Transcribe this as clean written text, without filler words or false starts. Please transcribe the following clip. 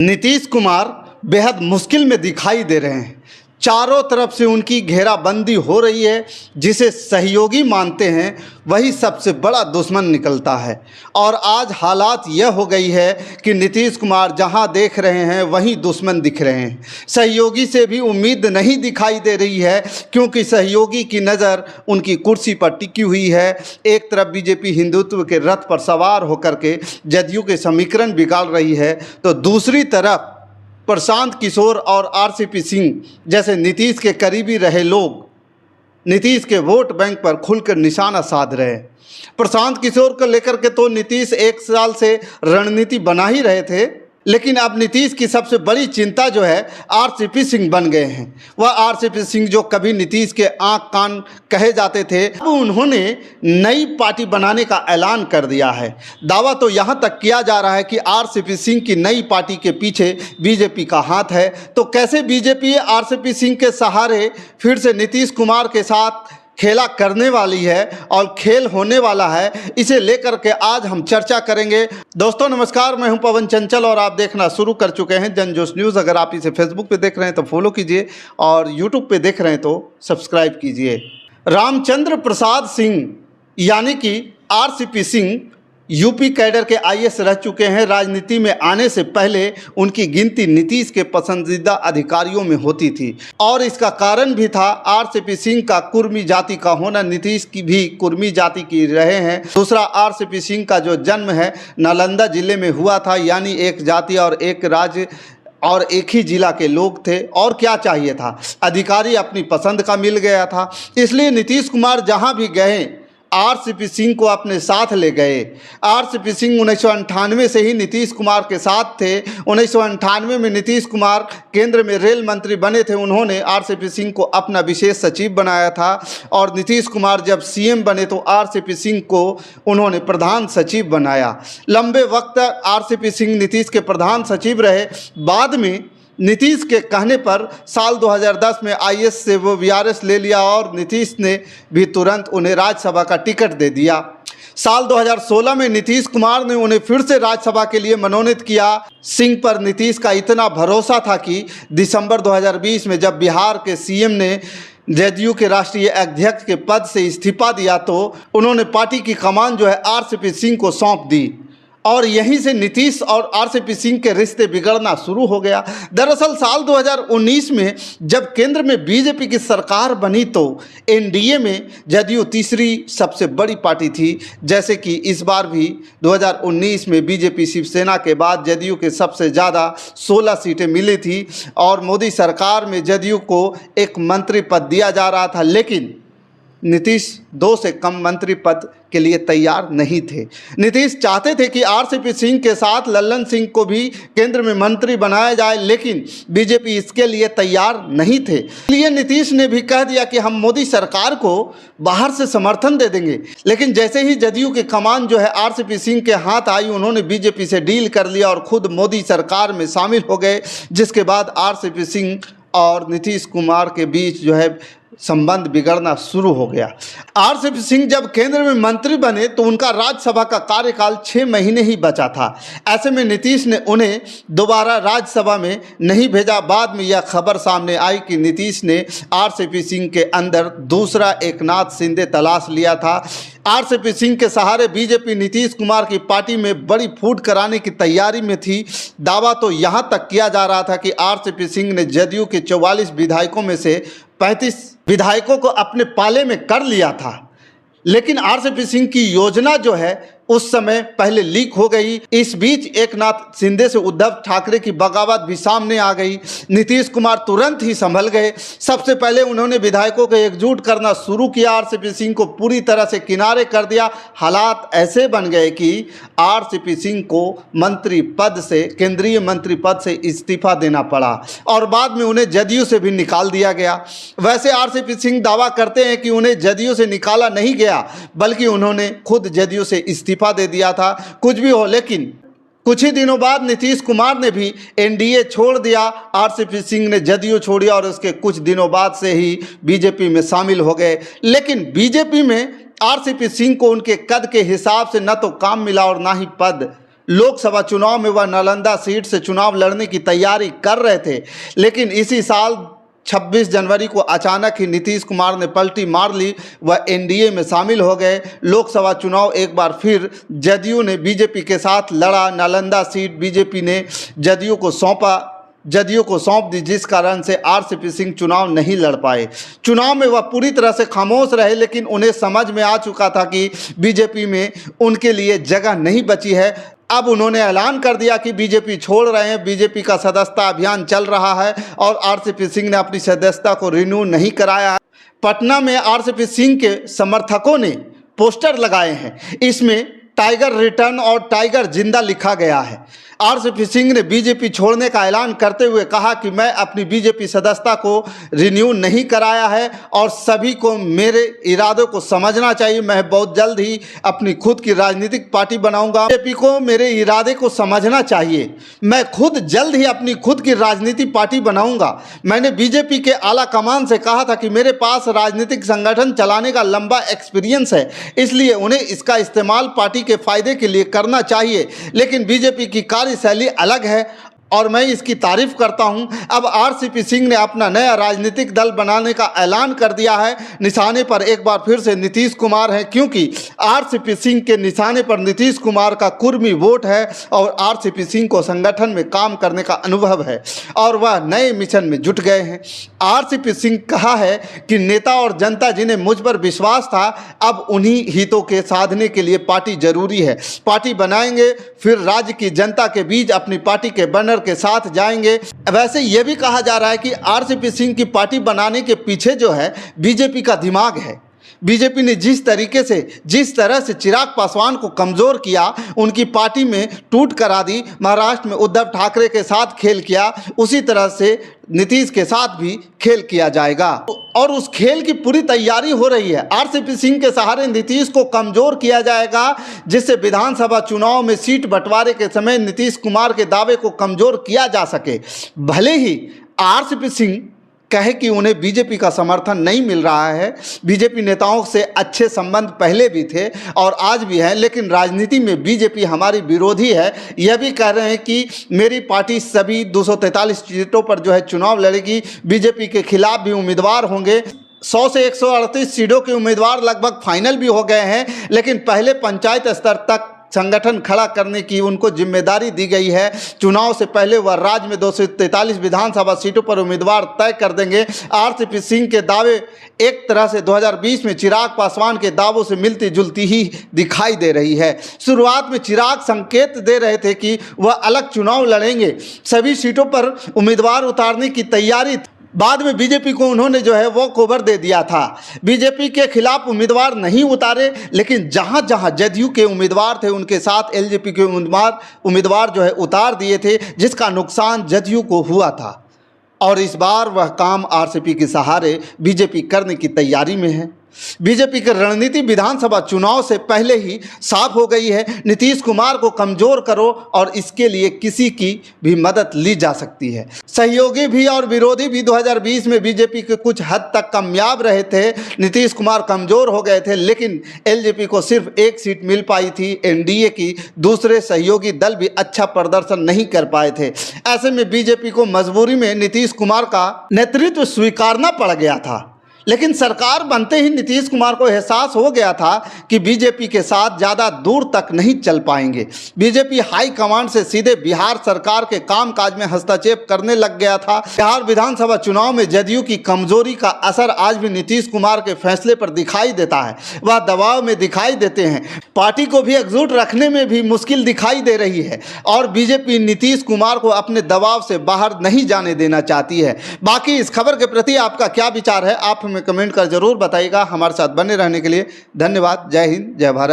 नीतीश कुमार बेहद मुश्किल में दिखाई दे रहे हैं। चारों तरफ से उनकी घेराबंदी हो रही है। जिसे सहयोगी मानते हैं वही सबसे बड़ा दुश्मन निकलता है। और आज हालात यह हो गई है कि नीतीश कुमार जहां देख रहे हैं वहीं दुश्मन दिख रहे हैं। सहयोगी से भी उम्मीद नहीं दिखाई दे रही है, क्योंकि सहयोगी की नज़र उनकी कुर्सी पर टिकी हुई है। एक तरफ बीजेपी हिंदुत्व के रथ पर सवार होकर के जदयू के समीकरण बिगाड़ रही है, तो दूसरी तरफ प्रशांत किशोर और आरसीपी सिंह जैसे नीतीश के करीबी रहे लोग नीतीश के वोट बैंक पर खुलकर निशाना साध रहे हैं। प्रशांत किशोर को लेकर के तो नीतीश एक साल से रणनीति बना ही रहे थे, लेकिन अब नीतीश की सबसे बड़ी चिंता जो है आरसीपी सिंह बन गए हैं। वह आरसीपी सिंह जो कभी नीतीश के आंख कान कहे जाते थे, अब उन्होंने नई पार्टी बनाने का ऐलान कर दिया है। दावा तो यहाँ तक किया जा रहा है कि आरसीपी सिंह की नई पार्टी के पीछे बीजेपी का हाथ है। तो कैसे बीजेपी आरसीपी सिंह के सहारे फिर से नीतीश कुमार के साथ खेला करने वाली है और खेल होने वाला है, इसे लेकर के आज हम चर्चा करेंगे। दोस्तों नमस्कार, मैं हूं पवन चंचल और आप देखना शुरू कर चुके हैं जनजोश न्यूज़। अगर आप इसे फेसबुक पे देख रहे हैं तो फॉलो कीजिए और यूट्यूब पे देख रहे हैं तो सब्सक्राइब कीजिए। रामचंद्र प्रसाद सिंह यानी कि आरसीपी सिंह यूपी कैडर के आईएएस रह चुके हैं। राजनीति में आने से पहले उनकी गिनती नीतीश के पसंदीदा अधिकारियों में होती थी और इसका कारण भी था आरसीपी सिंह का कुर्मी जाति का होना। नीतीश की भी कुर्मी जाति की रहे हैं। दूसरा, आरसीपी सिंह का जो जन्म है नालंदा जिले में हुआ था, यानी एक जाति और एक राज्य और एक ही जिला के लोग थे। और क्या चाहिए था, अधिकारी अपनी पसंद का मिल गया था। इसलिए नीतीश कुमार जहां भी गए आरसीपी सिंह को अपने साथ ले गए। आरसीपी सिंह 1998 से ही नीतीश कुमार के साथ थे। 1998 में नीतीश कुमार केंद्र में रेल मंत्री बने थे। उन्होंने आरसीपी सिंह को अपना विशेष सचिव बनाया था और नीतीश कुमार जब सीएम बने तो आरसीपी सिंह को उन्होंने प्रधान सचिव बनाया। लंबे वक्त तक आरसीपी सिंह नीतीश के प्रधान सचिव रहे। बाद में नीतीश के कहने पर साल 2010 में आईएएस से वो वीआरएस ले लिया और नीतीश ने भी तुरंत उन्हें राज्यसभा का टिकट दे दिया। साल 2016 में नीतीश कुमार ने उन्हें फिर से राज्यसभा के लिए मनोनीत किया। सिंह पर नीतीश का इतना भरोसा था कि दिसंबर 2020 में जब बिहार के सीएम ने जदयू के राष्ट्रीय अध्यक्ष के पद से इस्तीफा दिया तो उन्होंने पार्टी की कमान जो है आरसीपी सिंह को सौंप दी और यहीं से नीतीश और आरसीपी सिंह के रिश्ते बिगड़ना शुरू हो गया। दरअसल साल 2019 में जब केंद्र में बीजेपी की सरकार बनी तो एनडीए में जदयू तीसरी सबसे बड़ी पार्टी थी। जैसे कि इस बार भी 2019 में बीजेपी शिवसेना के बाद जदयू के सबसे ज़्यादा 16 सीटें मिली थी और मोदी सरकार में जदयू को एक मंत्री पद दिया जा रहा था, लेकिन नीतीश 2 से कम मंत्री पद के लिए तैयार नहीं थे। नीतीश चाहते थे कि आरसीपी सिंह के साथ लल्लन सिंह को भी केंद्र में मंत्री बनाया जाए, लेकिन बीजेपी इसके लिए तैयार नहीं थे। इसलिए नीतीश ने भी कह दिया कि हम मोदी सरकार को बाहर से समर्थन दे देंगे। लेकिन जैसे ही जदयू की कमान जो है आरसीपी सिंह के हाथ आई, उन्होंने बीजेपी से डील कर लिया और खुद मोदी सरकार में शामिल हो गए, जिसके बाद आरसीपी सिंह और नीतीश कुमार के बीच जो है संबंध बिगड़ना शुरू हो गया। आरसीपी सिंह जब केंद्र में मंत्री बने तो उनका राज्यसभा का कार्यकाल 6 महीने ही बचा था। ऐसे में नीतीश ने उन्हें दोबारा राज्यसभा में नहीं भेजा। बाद में यह खबर सामने आई कि नीतीश ने आरसीपी सिंह के अंदर दूसरा एकनाथ शिंदे तलाश लिया था। आरसीपी सिंह के सहारे बीजेपी नीतीश कुमार की पार्टी में बड़ी फूट कराने की तैयारी में थी। दावा तो यहाँ तक किया जा रहा था कि आरसीपी सिंह ने जदयू के 44 विधायकों में से 35 विधायकों को अपने पाले में कर लिया था। लेकिन आरसीपी सिंह की योजना जो है उस समय पहले लीक हो गई। इस बीच एकनाथ शिंदे से उद्धव ठाकरे की बगावत भी सामने आ गई। नीतीश कुमार तुरंत ही संभल गए। सबसे पहले उन्होंने विधायकों को एकजुट करना शुरू किया, आरसीपी सिंह को पूरी तरह से किनारे कर दिया। हालात ऐसे बन गए कि आरसीपी सिंह को मंत्री पद से, केंद्रीय मंत्री पद से इस्तीफा देना पड़ा और बाद में उन्हें जदयू से भी निकाल दिया गया। वैसे आरसीपी सिंह दावा करते हैं कि उन्हें जदयू से निकाला नहीं गया, बल्कि उन्होंने खुद जदयू से इस्तीफा दे दिया था। कुछ भी हो, लेकिन कुछ ही दिनों बाद नीतीश कुमार ने भी एनडीए छोड़ दिया, आरसीपी सिंह ने जदयू छोड़ी और उसके कुछ दिनों बाद से ही बीजेपी में शामिल हो गए। लेकिन बीजेपी में आरसीपी सिंह को उनके कद के हिसाब से न तो काम मिला और ना ही पद। लोकसभा चुनाव में वह नालंदा सीट से चुनाव लड़ने की तैयारी कर रहे थे, लेकिन इसी साल 26 जनवरी को अचानक ही नीतीश कुमार ने पलटी मार ली। वह एनडीए में शामिल हो गए। लोकसभा चुनाव एक बार फिर जदयू ने बीजेपी के साथ लड़ा। नालंदा सीट बीजेपी ने जदयू को सौंप दी, जिस कारण से आरसीपी सिंह चुनाव नहीं लड़ पाए। चुनाव में वह पूरी तरह से खामोश रहे, लेकिन उन्हें समझ में आ चुका था कि बीजेपी में उनके लिए जगह नहीं बची है। अब उन्होंने ऐलान कर दिया कि बीजेपी छोड़ रहे हैं। बीजेपी का सदस्यता अभियान चल रहा है और आरसीपी सिंह ने अपनी सदस्यता को रिन्यू नहीं कराया है। पटना में आरसीपी सिंह के समर्थकों ने पोस्टर लगाए हैं। इसमें टाइगर रिटर्न और टाइगर जिंदा लिखा गया है। आरसीपी सिंह ने बीजेपी छोड़ने का ऐलान करते हुए कहा कि मैं अपनी बीजेपी सदस्यता को रिन्यू नहीं कराया है और सभी को मेरे इरादों को समझना चाहिए। मैं बहुत जल्द ही अपनी खुद की राजनीतिक पार्टी बनाऊंगा। बीजेपी को मेरे इरादे को समझना चाहिए। मैं खुद जल्द ही अपनी खुद की राजनीतिक पार्टी बनाऊंगा। मैंने बीजेपी के आला कमान से कहा था कि मेरे पास राजनीतिक संगठन चलाने का लंबा एक्सपीरियंस है, इसलिए उन्हें इसका इस्तेमाल पार्टी के फायदे के लिए करना चाहिए। लेकिन बीजेपी की शैली अलग है और मैं इसकी तारीफ करता हूं। अब आरसीपी सिंह ने अपना नया राजनीतिक दल बनाने का ऐलान कर दिया है। निशाने पर एक बार फिर से नीतीश कुमार है, क्योंकि आरसीपी सिंह के निशाने पर नीतीश कुमार का कुर्मी वोट है और आरसीपी सिंह को संगठन में काम करने का अनुभव है और वह नए मिशन में जुट गए हैं। आरसीपी सिंह कहा है कि नेता और जनता जिन्हें मुझ पर विश्वास था, अब उन्हीं हितों के साधने के लिए पार्टी जरूरी है। पार्टी बनाएंगे, फिर राज्य की जनता के बीच अपनी पार्टी के बैनर के साथ जाएंगे। वैसे यह भी कहा जा रहा है कि आरसीपी सिंह की पार्टी बनाने के पीछे जो है बीजेपी का दिमाग है। बीजेपी ने जिस तरह से चिराग पासवान को कमज़ोर किया, उनकी पार्टी में टूट करा दी, महाराष्ट्र में उद्धव ठाकरे के साथ खेल किया, उसी तरह से नीतीश के साथ भी खेल किया जाएगा और उस खेल की पूरी तैयारी हो रही है। आरसीपी सिंह के सहारे नीतीश को कमज़ोर किया जाएगा, जिससे विधानसभा चुनाव में सीट बंटवारे के समय नीतीश कुमार के दावे को कमज़ोर किया जा सके। भले ही आरसीपी सिंह कहे कि उन्हें बीजेपी का समर्थन नहीं मिल रहा है, बीजेपी नेताओं से अच्छे संबंध पहले भी थे और आज भी हैं, लेकिन राजनीति में बीजेपी हमारी विरोधी है। यह भी कह रहे हैं कि मेरी पार्टी सभी 243 सीटों पर जो है चुनाव लड़ेगी। बीजेपी के खिलाफ भी उम्मीदवार होंगे। 100 से 138 सीटों के उम्मीदवार लगभग फाइनल भी हो गए हैं, लेकिन पहले पंचायत स्तर तक संगठन खड़ा करने की उनको जिम्मेदारी दी गई है। चुनाव से पहले वह राज्य में 243 विधानसभा सीटों पर उम्मीदवार तय कर देंगे। आरसीपी सिंह के दावे एक तरह से 2020 में चिराग पासवान के दावों से मिलती जुलती ही दिखाई दे रही है। शुरुआत में चिराग संकेत दे रहे थे कि वह अलग चुनाव लड़ेंगे, सभी सीटों पर उम्मीदवार उतारने की तैयारी। बाद में बीजेपी को उन्होंने जो है वो कोबर दे दिया था। बीजेपी के खिलाफ उम्मीदवार नहीं उतारे, लेकिन जहां जहां जदयू के उम्मीदवार थे उनके साथ एलजेपी के उम्मीदवार जो है उतार दिए थे, जिसका नुकसान जदयू को हुआ था। और इस बार वह काम आरसीपी के सहारे बीजेपी करने की तैयारी में है। बीजेपी की रणनीति विधानसभा चुनाव से पहले ही साफ हो गई है। नीतीश कुमार को कमज़ोर करो और इसके लिए किसी की भी मदद ली जा सकती है। सहयोगी भी और विरोधी भी 2020 में बीजेपी के कुछ हद तक कामयाब रहे थे। नीतीश कुमार कमज़ोर हो गए थे, लेकिन एलजेपी को सिर्फ एक सीट मिल पाई थी एनडीए की। दूसरे सहयोगी दल भी अच्छा प्रदर्शन नहीं कर पाए थे। ऐसे में बीजेपी को मजबूरी में नीतीश कुमार का नेतृत्व स्वीकारना पड़ गया था। लेकिन सरकार बनते ही नीतीश कुमार को एहसास हो गया था कि बीजेपी के साथ ज़्यादा दूर तक नहीं चल पाएंगे। बीजेपी हाई कमांड से सीधे बिहार सरकार के कामकाज में हस्तक्षेप करने लग गया था। बिहार विधानसभा चुनाव में जदयू की कमजोरी का असर आज भी नीतीश कुमार के फैसले पर दिखाई देता है। वह दबाव में दिखाई देते हैं। पार्टी को भी एकजुट रखने में भी मुश्किल दिखाई दे रही है और बीजेपी नीतीश कुमार को अपने दबाव से बाहर नहीं जाने देना चाहती है। बाकी इस खबर के प्रति आपका क्या विचार है, आप हमें कमेंट कर जरूर बताइएगा। हमारे साथ बने रहने के लिए धन्यवाद। जय हिंद, जय भारत।